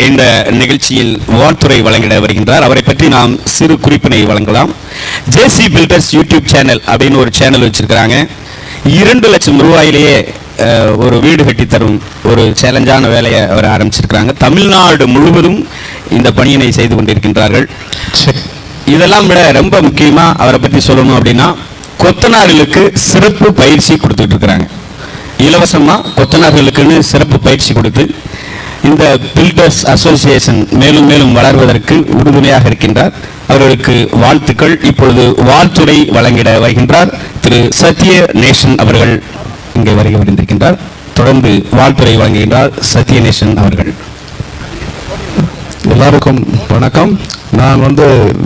இந்த நிகழ்ச்சியில் வாழ்த்துறை வழங்கிட வருகின்றார். அவரை பற்றி நாம் சிறு குறிப்பினை வழங்கலாம். ஜேசி பில்டர்ஸ் யூடியூப் சேனல் அப்படின்னு ஒரு சேனல் வச்சிருக்கிறாங்க. 2 லட்சம் ரூபாயிலேயே ஒரு வீடு கட்டி தரும் ஒரு சேலஞ்சான வேலையை அவர் ஆரம்பிச்சிருக்கிறாங்க. தமிழ்நாடு முழுவதும் இந்த பணியினை செய்து கொண்டிருக்கின்றார்கள். இதெல்லாம் விட ரொம்ப முக்கியமா அவரை பற்றி சொல்லணும் அப்படின்னா, கொத்தனார்களுக்கு சிறப்பு பயிற்சி கொடுத்துட்டு இருக்கிறாங்க. இலவசமா கொத்தனார்களுக்குன்னு சிறப்பு பயிற்சி கொடுத்து இந்த பில்டர்ஸ் அசோசியேஷன் மேலும் மேலும் வளர்வதற்கு உறுதுணையாக இருக்கின்றார். அவர்களுக்கு வாழ்த்துக்கள். இப்பொழுது வாழ்த்துறை வழங்கிட வருகின்றார் திரு சத்ய நேசன் அவர்கள் இங்கே வருகை புரிந்திருக்கின்றார். தொடர்ந்து வாழ்த்துறை வழங்குகின்றார் சத்ய நேசன் அவர்கள். எல்லாருக்கும் வணக்கம். நான்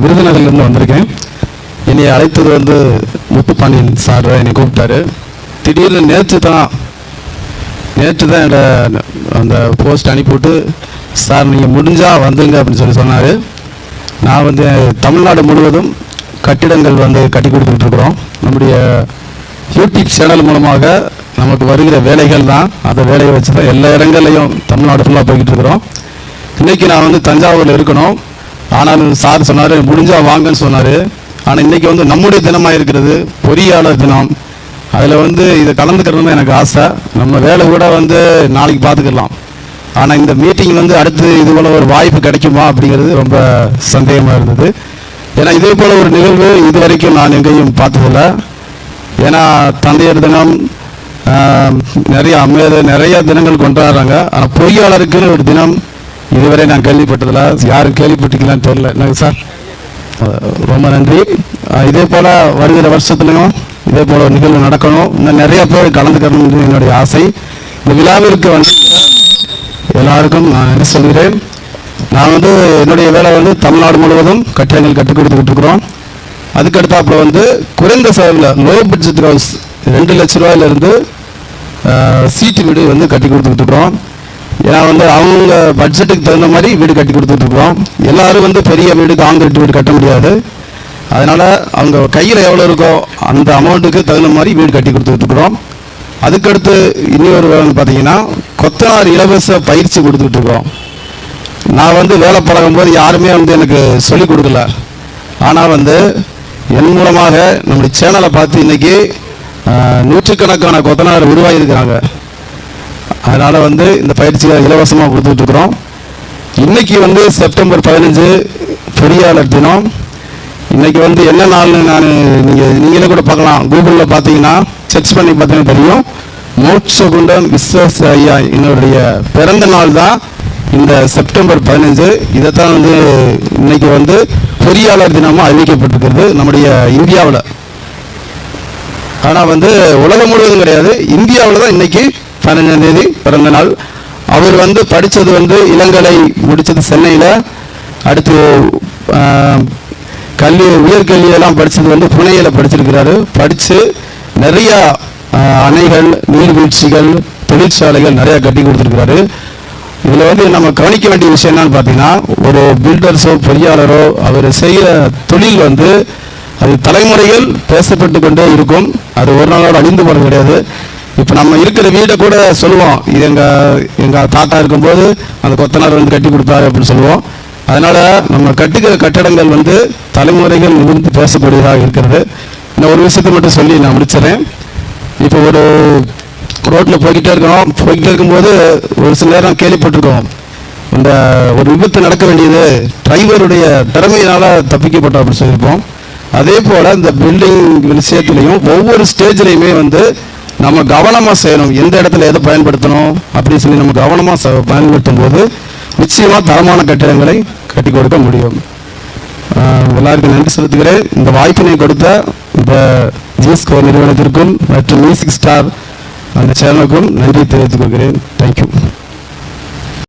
விருதுநகர்லேருந்து வந்திருக்கேன். என்னை அழைத்தது முத்துப்பாண்டியன் சார் என்னை கூப்பிட்டாரு. திடீர்னு நேற்று தான் அந்த போஸ்ட் அனுப்பிவிட்டு, சார் நீங்கள் முடிஞ்சால் வந்துங்க அப்படின்னு சொன்னார். நான் தமிழ்நாடு முழுவதும் கட்டிடங்கள் கட்டி கொடுத்துக்கிட்டு இருக்கிறோம். நம்முடைய யூடியூப் சேனல் மூலமாக நமக்கு வருகிற வேலைகள் தான், அந்த வேலையை வச்சு தான் எல்லா இடங்கள்லையும் தமிழ்நாடு ஃபுல்லாக போய்கிட்டு இருக்கிறோம். இன்றைக்கி நான் தஞ்சாவூரில் இருக்கணும். ஆனாலும் சார் சொன்னார் முடிஞ்சால் வாங்கன்னு சொன்னார். ஆனால் இன்றைக்கி நம்முடைய தினமாக இருக்கிறது பொறியாளர் தினம். அதில் இதை கலந்துக்கிறதுன்னு எனக்கு ஆசை. நம்ம வேலை கூட நாளைக்கு பார்த்துக்கலாம். ஆனால் இந்த மீட்டிங் அடுத்து இது போல் ஒரு வாய்ப்பு கிடைக்குமா அப்படிங்கிறது ரொம்ப சந்தேகமாக இருந்தது. ஏன்னா இதே போல் ஒரு நிகழ்வு இது வரைக்கும் நான் எங்கேயும் பார்த்ததில்லை. ஏன்னா தந்தையர் தினம், நிறைய தினங்கள் கொண்டாடுறாங்க. ஆனால் பொறியாளருக்குன்னு ஒரு தினம் இதுவரை நான் கேள்விப்பட்டதில்லை. யாரும் கேள்விப்பட்டிக்கலான்னு தெரியல. என்னங்க சார், ரொம்ப நன்றி. இதே போல் வருகிற வருஷத்துலையும் இதே போல ஒரு நிகழ்வு நடக்கணும். இன்னும் நிறைய பேர் கலந்துக்கணும் என்னுடைய ஆசை. இந்த விழாவிற்கு எல்லாருக்கும் நான் என்ன சொல்கிறேன், நான் என்னுடைய வேலை தமிழ்நாடு முழுவதும் கட்டிடங்கள் கட்டி கொடுத்துக்கிட்டு இருக்கிறோம். அதுக்கடுத்தாப்புல குறைந்த செலவில் லோ பட்ஜெட் ஹவுஸ் 2 லட்ச ரூபாயிலிருந்து சீட்டு வீடு கட்டி கொடுத்துக்கிட்டு இருக்கிறோம். ஏன்னா அவங்க பட்ஜெட்டுக்கு தகுந்த மாதிரி வீடு கட்டி கொடுத்துட்டு இருக்கிறோம். எல்லாரும் பெரிய வீடு காங்கிரீட் வீடு கட்ட முடியாது. அதனால் அவங்க கையில் எவ்வளோ இருக்கோ அந்த அமௌண்ட்டுக்கு தகுந்த மாதிரி வீடு கட்டி கொடுத்துட்டு இருக்கிறோம். அதுக்கடுத்து இன்னொரு பார்த்தீங்கன்னா கொத்தனார் இலவச பயிற்சி கொடுத்துட்டு இருக்கிறோம். நான் வேலை பழகும் போது யாருமே எனக்கு சொல்லிக் கொடுக்கல. ஆனால் என் மூலமாக நம்முடைய சேனலை பார்த்து இன்றைக்கி நூற்றுக்கணக்கான கொத்தனார் உருவாகியிருக்கிறாங்க. அதனால் இந்த பயிற்சியை இலவசமாக கொடுத்துட்டு இருக்கிறோம். இன்றைக்கி செப்டம்பர் 15 பொறியாளர் தினம். இன்றைக்கி என்ன நாள்னு நீங்களே கூட பார்க்கலாம். கூகுளில் பார்த்தீங்கன்னா சர்ச் பண்ணி பார்த்தீங்கன்னா தெரியும். மோட்சகுண்டம் விஸ்வஸ் ஐயா என்னுடைய பிறந்த நாள் தான் இந்த செப்டம்பர் 15. இதைத்தான் இன்னைக்கு பொறியாளர் தினமாக அறிவிக்கப்பட்டிருக்கிறது நம்முடைய இந்தியாவில். ஆனால் உலகம் முழுவதும் கிடையாது, இந்தியாவில் தான் இன்னைக்கு 15ஆம் தேதி பிறந்த நாள். அவர் படித்தது இளங்கலை முடித்தது சென்னையில். அடுத்து உயர்கல்வியெல்லாம் படித்தது புனேயில் படிச்சிருக்கிறாரு. படித்து நிறையா அணைகள், நீர்வீழ்ச்சிகள், தொழிற்சாலைகள் நிறையா கட்டி கொடுத்துருக்கிறாரு. இதில் நம்ம கவனிக்க வேண்டிய விஷயம் என்னன்னு பார்த்தீங்கன்னா, ஒரு பில்டர்ஸோ பொறியாளரோ அவர் செய்கிற தொழில் அது தலைமுறைகள் பேசப்பட்டு கொண்டே இருக்கும். அது ஒரு நாளோட அழிந்து போகிறது கிடையாது. இப்போ நம்ம இருக்கிற வீடை கூட சொல்லுவோம், இது எங்கள் தாத்தா இருக்கும்போது அந்த கொத்தனார் கட்டி கொடுத்தாரு அப்படின்னு சொல்லுவோம். அதனால் நம்ம கட்டுகிற கட்டடங்கள் தலைமுறைகள் நிமிர்ந்து பேசக்கூடியதாக இருக்கிறது. இந்த ஒரு விஷயத்தை மட்டும் சொல்லி நான் முடிச்சிடறேன். இப்போ ஒரு ரோட்டில் போய்கிட்டே இருக்கும்போது ஒரு சில நேரம் கேள்விப்பட்டிருக்கோம், இந்த ஒரு விபத்து நடக்க வேண்டியது டிரைவருடைய திறமையினால் தப்பிக்கப்பட்டோம் அப்படின்னு சொல்லியிருப்போம். அதே போல் இந்த பில்டிங் விஷயத்துலையும் ஒவ்வொரு ஸ்டேஜ்லையுமே நம்ம கவனமாக செய்யணும். எந்த இடத்துல எதை பயன்படுத்தணும் அப்படின்னு சொல்லி நம்ம கவனமாக பயன்படுத்தும் போது நிச்சயமாக தரமான கட்டிடங்களை கட்டி கொடுக்க முடியும். எல்லாருக்கும் நன்றி செலுத்துகிறேன். இந்த வாய்ப்பினை கொடுத்த இந்த ஜிஎஸ்கோ நிறுவனத்திற்கும் மற்றும் மியூசிக் ஸ்டார் அந்த சேனலுக்கும் நன்றி தெரிவித்துக் கொள்கிறேன். தேங்க்யூ.